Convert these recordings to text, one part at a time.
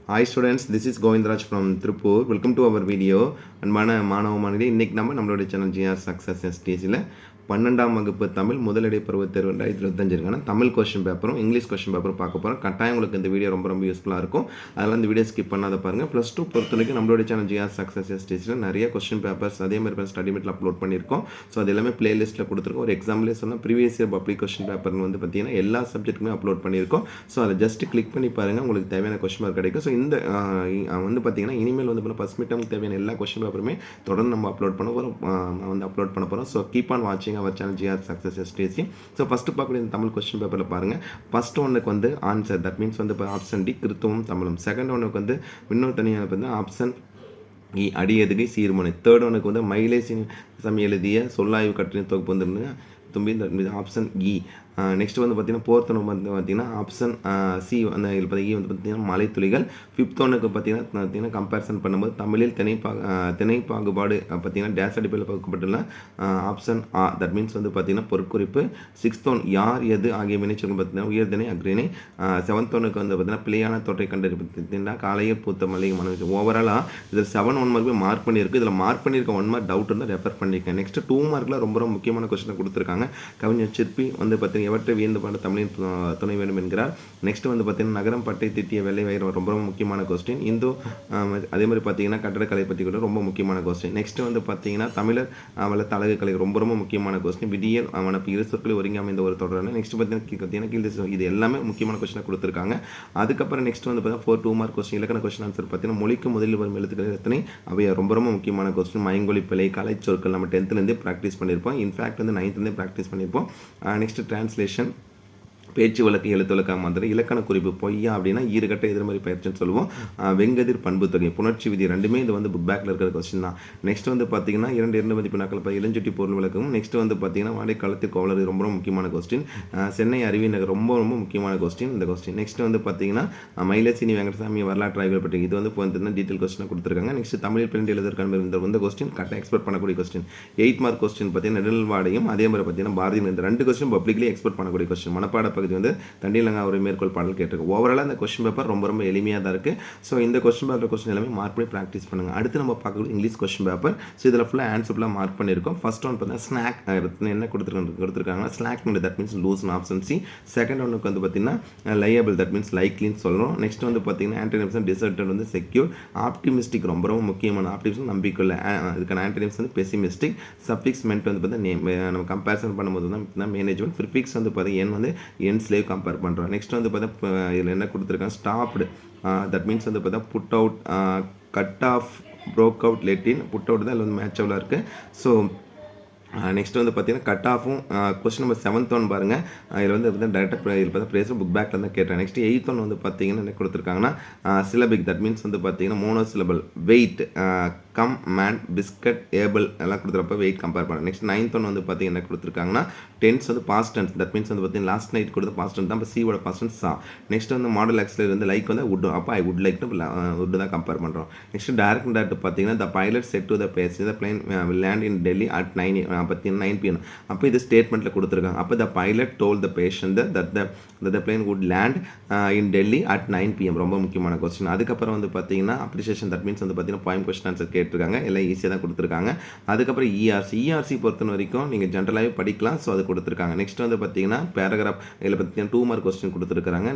Hi students, this is Govindraj from Tripur. Welcome to our video. அன்பான மாணவ மாணவிகளே, இன்னைக்கு நம்மளுடைய சேனல் ஜிஆர் சக்ஸஸ் எஸ்டிசியில் 12ஆம் வகுப்பு தமிழ் முதலடை பருவத் தேர்வு 2025 தமிழ் கொஸ்டின் பேப்பரும் இங்கிலீஷ் கொஸ்டின் பேப்பரும் பார்க்க போகிறோம். கட்டாயம் உங்களுக்கு இந்த வீடியோ ரொம்ப யூஸ்ஃபுல்லாக இருக்கும். அதனால் இந்த வீடியோ ஸ்கிப் பண்ணாத பாருங்கள். +2 பொறுத்த வரைக்கும் நம்மளுடைய சேனல் ஜிஆர் சக்ஸஸ் எஸ்டிசியில் நிறைய கொஸ்டின் பேப்பர்ஸ் அதே மாதிரி ஸ்டடி மெட்டில் அப்லோட் பண்ணியிருக்கோம். ஸோ அது எல்லாமே பிளேலிஸ்ட்டில் கொடுத்துருக்கோம். ஒரு எக்ஸாம்பிளே சொன்னால் ப்ரீவியஸ் இயர் பப்ளிக் கொஸ்டின் பேப்பர்னு வந்து பார்த்தீங்கன்னா எல்லா சப்ஜெக்ட்டுமே அப்லோட் பண்ணியிருக்கோம். ஸோ அதை ஜஸ்ட் கிளிக் பண்ணி பாருங்கள், உங்களுக்கு தேவையான கொஸ்டின் பேப்பர் கிடைக்கும். ஸோ இந்த வந்து பார்த்தீங்கன்னா இனிமேல் வந்து ஃபர்ஸ்ட் மிட் டேர்முக்கு தேவையான எல்லா கொஸ்டின் பேப்பருமே தொடர்ந்து நம்ம அப்லோட் பண்ண போகிறோம். ஸோ கீப் ஆன் வாட்சிங் our channel GR success STC. So first பார்க்கக்கூடிய இந்த தமிழ் கொஸ்டின் பேப்பரில் பாருங்கள். ஃபர்ஸ்ட் ஒன்றுக்கு வந்து ஆன்சர், தட் மீன்ஸ் வந்து இப்போ ஆப்ஷன் டி கிறித்துவம் தமிழும். செகண்ட் ஒன்றுக்கு வந்து இன்னொரு தனியாக பார்த்தீங்கன்னா ஆப்ஷன் இ அடியதுகை சீர்மனை. தேர்ட் ஒன்றுக்கு வந்து மயிலை சமி எழுதிய சொல்லாய்வு கட்டுரையின் தொகுப்பு வந்து தும்பி ஆப்ஷன் இ. நெக்ஸ்ட் வந்து பார்த்தீங்கன்னா ஃபோர்த் ஒன்று வந்து பார்த்தீங்கன்னா ஆப்ஷன் சி அந்த இ வந்து பார்த்தீங்கன்னா மலைத்துளிகள். ஃபிஃப்த் ஒன்றுக்கு பார்த்தீங்கன்னா கம்பேரிசன் பண்ணும்போது தமிழில் திணை பாகுபாடு பார்த்தீங்கன்னா டேஸ் அடிப்படையில் பகுக்கப்பட்டுள்ள ஆப்ஷன் ஆ, தட் மீன்ஸ் வந்து பார்த்தீங்கன்னா பொருட்குறிப்பு. சிக்ஸ்த் ஒன் யார் எது ஆகிய வினைச்சொல் பார்த்தீங்கன்னா உயர்திணை அக்ரிணை. செவன்த் ஒன்றுக்கு வந்து பார்த்தீங்கன்னா பிழையான தோற்றை கண்டறிந்தா காலையில் பூத்த மல்லிகை மனது. ஓவராலாக இதில் 7 1 மார்க்கு மார்க் பண்ணியிருக்கு. இதில் மார்க் பண்ணியிருக்க 1 மார்க் டவுட் இருந்தால் ரெஃபர் பண்ணியிருக்கேன். நெக்ஸ்ட் 2 மார்க்கில் ரொம்ப முக்கியமான கொஸ்டினை கொடுத்துருக்காங்க. கவிஞர் சிற்பி வந்து பார்த்தீங்கன்னா எவற்றை வியந்து பாட தமிழின் துணை வேண்டும் என்கிறார். நெக்ஸ்ட் வந்து பார்த்தீங்கன்னா நகரம் பட்டை திட்டிய வெள்ளை வயிறு ரொம்ப முக்கியமான கொஸ்டின். இந்து அதே மாதிரி பார்த்தீங்கன்னா கட்டடக்கலை பற்றி கூட ரொம்ப முக்கியமான கொஸ்டின். நெக்ஸ்ட் வந்து பார்த்தீங்கன்னா தமிழர் வளர்த்த அழகு கலை ரொம்ப முக்கியமான கொஸ்டின். விடியல் அவனப்பு இரு சொற்களை ஒருங்கி அமைந்த ஒரு தொடரான. நெக்ஸ்ட் பார்த்தீங்கன்னா கீழ் இது எல்லாமே முக்கியமான கொஸ்டினை கொடுத்துருக்காங்க. அதுக்கப்புறம் நெக்ஸ்ட் வந்து பார்த்தீங்கன்னா 4 2 மார்க் கொஸ்டின் இலக்கண கொஸ்டின் ஆன்சர் பார்த்தீங்கன்னா மொழிக்கு முதலில் வரும் எழுத்துக்கள் எத்தனை அவை ரொம்ப முக்கியமான கொஸ்டின். மயங்கொலி பிழை கலை சொற்கள் நம்ம 10th ப்ராக்டிஸ் பண்ணியிருப்போம். இன்ஃபேக்ட் வந்து 9th ப்ராக்டிஸ் பண்ணியிருப்போம். நெக்ஸ்ட் டிரான்ஸ்லேஷன், பேச்சு வழக்கு எழுத்துவழக்காக மாதிரி இலக்கண குறிப்பு பொய்யா அப்படின்னா ஈறுகட்ட எதிர்மறை பயிற்சின்னு சொல்லுவோம். வெங்கதிர் பண்பு தொகை புணர்ச்சி விதி ரெண்டுமே இது வந்து புக் பேக்கில் இருக்கிற கொஸ்டின் தான். நெக்ஸ்ட் வந்து பார்த்தீங்கன்னா 2 மதிப்பு நாட்கள் இளஞ்சுட்டி பொருள் விளக்கமும். நெக்ஸ்ட் வந்து பார்த்தீங்கன்னா வாடகை காலத்தில் கோவலர் ரொம்ப முக்கியமான கொஸ்டின். சென்னை அறிவி நகர் ரொம்ப முக்கியமான கொஸ்டின் இந்த கொஸ்டின். நெக்ஸ்ட் வந்து பார்த்தீங்கன்னா மயிலசினி வெங்கடசாமி வரலாற்று ஆய்வுகள் பற்றி இது வந்து பார்த்தீங்கன்னா டீட்டெயில் கொஸ்டின் கொடுத்துருக்காங்க. நெக்ஸ்ட் தமிழில் பிரிண்ட் எழுதுவதற்கான இந்த கொஸ்டின் கரெக்டாக எக்ஸ்பெக்ட் பண்ணக்கூடிய கொஸ்டின். 8 மார்க் கொஸ்டின் பார்த்தீங்கன்னா நெடுவாடையும் அதே மாதிரி பார்த்தீங்கன்னா பாரதி இந்த 2 கொஸ்டின் பப்ளிக்லி எக்ஸ்பெக்ட் பண்ணக்கூடிய கொஸ்டின். மனப்பாட பகுதி வந்து தண்டிலங்கா ஒரு மேற்கோள் பாடல் கேட்டிருக்கு. ஓவராலாக இந்த கொஸ்டின் பேப்பர் ரொம்ப எளிமையாக தான் இருக்குது. ஸோ இந்த கொஸ்டின் பேப்பர் கொஸ்டின் எல்லாமே மார்க் பண்ணி ப்ராக்டிஸ் பண்ணுங்கள். அடுத்து நம்ம பார்க்கக்கூடிய இங்கிலீஷ் கொஸ்டின் பேப்பர். ஸோ இதில் ஃபுல்லாக ஆன்சர் ஃபுல்லாக மார்க் பண்ணியிருக்கோம். ஃபர்ஸ்ட் ஒன் பார்த்தீங்கன்னா ஸ்நாக் என்ன கொடுத்துருக்காங்கன்னா snack that means loose option C. Second ஒன்றுக்கு வந்து பார்த்தீங்கன்னா லையபிள் தட் மீன்ஸ் லைக்லின்னு சொல்கிறோம். நெக்ஸ்ட் வந்து பார்த்தீங்கன்னா ஆன்டனிம்ஸ் டிசர்டட் வந்து செக்யூர். ஆப்டிமிஸ்டிக் ரொம்ப முக்கியமான ஆப்டிமிஸ்ட் நம்பிக்கையில் இதுக்கான ஆன்டனிம்ஸ் வந்து பெசிமிஸ்டிக். சஃபிக்ஸ்மெண்ட் வந்து பார்த்தீங்கன்னா நம்ம கம்பேரிசன் பண்ணும்போது தான் மேனேஜ்மெண்ட். ப்ரிஃபிக்ஸ் வந்து பார்த்தீங்கன்னா என் வந்து என் ஸ்லேவ் கம்பேர் பண்ணுறோம். நெக்ஸ்ட் வந்து பார்த்தா இதில் என்ன கொடுத்துருக்காங்க ஸ்டாப்டு தட் மீன்ஸ் வந்து பார்த்தா put out, cut off, broke out, let. Put out தான் இதில் வந்து மேட்சபிளாக இருக்குது. ஸோ நெக்ஸ்ட் வந்து பார்த்தீங்கன்னா கட் ஆஃபும் கொஸ்டின் நம்பர் 7th ஒன் பாருங்கள். இதில் வந்து டேரெக்டாக இதில் பார்த்தா ப்ரேஸ் புக் பேக்கில் தான் கேட்டேன். நெக்ஸ்ட் 8th ஒன் வந்து பார்த்தீங்கன்னா என்ன கொடுத்துருக்காங்கன்னா சிலபிக் தட் மீன்ஸ் வந்து பார்த்தீங்கன்னா monosyllable. Wait, come, man, biscuit, able எல்லாம் கொடுத்துறப்ப வெயிட் கம்பேர் பண்ண. நெக்ஸ்ட் 9th ஒன் வந்து பார்த்தீங்கன்னா என்ன கொடுத்துருக்காங்கன்னா டென்ஸ் வந்து பாஸ்ட் டென்ஸ் தட் மீன்ஸ் வந்து பார்த்தீங்கன்னா லாஸ்ட் நைட் கொடுத்து பாஸ்ட் டென்ஸ் தான். இப்போ சியோட பாஸ்ட் டென்ஸ் சா. நெக்ஸ்ட் வந்து மாடல் எக்ஸில் வந்து லைக் வந்து வுட், அப்போ ஐ வுட் லைக் வுட் தான் கம்பேர் பண்ணுறோம். நெக்ஸ்ட் டேரக்ட் பார்த்தீங்கன்னா the pilot said to the pace the plane land in Delhi at 9 PM. அப்போ இது ஸ்டேட்மெண்ட்டில் கொடுத்துருக்காங்க. அப்போ the pilot told the patient that the plane would land in Delhi at 9 PM ரொம்ப முக்கியமான கொஸ்டின். அதுக்கப்புறம் வந்து பார்த்தீங்கன்னா அப்ரிசியேஷன் தட் மீன்ஸ் வந்து பார்த்தீங்கன்னா பாயிண்ட் கொஸ்டின் ஆன்சர் கேட்டிருக்காங்க. எல்லாம் ஈஸியாக தான் கொடுத்துருக்காங்க. அதுக்கப்புறம் இஆர்சி பொறுத்த வரைக்கும் நீங்கள் ஜென்ரலாகவே படிக்கலாம். ஸோ அது கொடுத்துருக்காங்க. நெக்ஸ்ட் வந்து பார்த்தீங்கன்னா பேராகிராஃப் இதில் பார்த்தீங்கன்னா 2 மார்க் கொஸ்டின் கொடுத்துருக்காங்க.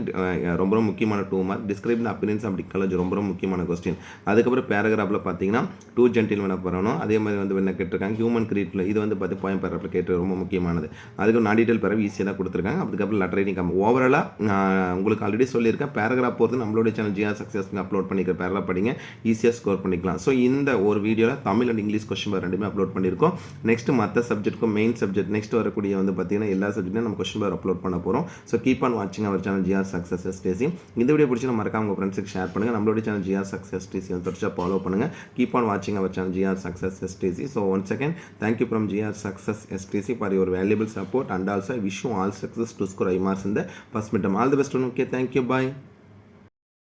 ரொம்ப முக்கியமான 2 mark. Describe the appearance of the college ரொம்ப முக்கியமான கொஸ்டின். அதுக்கப்புறம் பேராகிராஃபில் பார்த்தீங்கன்னா 2 ஜென்டில்மேன் வரணும். அதே மாதிரி வந்து என்ன கேட்டிருக்காங்க ஹியூமன் கிரியேட்டில் இது வந்து பார்த்து பாயிண்ட் பேராகிராஃபில் கேட்டு ரொம்ப முக்கியமானது. அதுக்கு நான் டீட்டெயில் பேராகிராஃப் ஈஸியாக தான் கொடுத்துருக்காங்க. அதுக்கப்புறம் லெட்டர் ரைட்டிங் கம். ஓவராலாக உங்களுக்கு ஆல்ரெடி சொல்லியிருக்கேன் பேராகிராஃப் பொறுத்து நம்மளுடைய சேனல் ஜிஆர் சக்ஸஸ் அப்லோட் பண்ணிக்கிற பேராகிராஃப் படிங்க, ஈஸியாக ஸ்கோர் பண்ணிக்கலாம். ஸோ இந்த ஒரு வீடியோவில் Tamil and English question paper ரெண்டுமே அப்லோட் பண்ணியிருக்கோம். நெக்ஸ்ட் மற்ற சப்ஜெக்ட்டுக்கும் மெயின் சப்ஜெக்ட் நெக்ஸ்ட் வரக்கூடிய வந்து பார்த்தீங்கன்னா எல்லா சப்ஜெக்ட்டும் நம்ம கொஸ்டின் பேப்பர் அப்லோட் பண்ண போகிறோம். ஸோ கீப் ஆன் வாட்சிங் our channel GR success STC. இந்த வீடியோ பிடிச்சி மறக்காம உங்கள் ஃப்ரெண்ட்ஸுக்கு ஷேர் பண்ணுங்கள். நம்மளுடைய சேனல் ஜிஆர் சக்ஸஸ் எஸ்டிசி வந்து தொடர்ச்சியாக ஃபாலோ பண்ணுங்கள். கீப் ஆன் வாட்சிங் our channel GR success STC. So once again thank you from GR Success STC for your valuable support, and also I wish you all success to score high marks in the first midterm. All the best. Okay, thank you. Bye.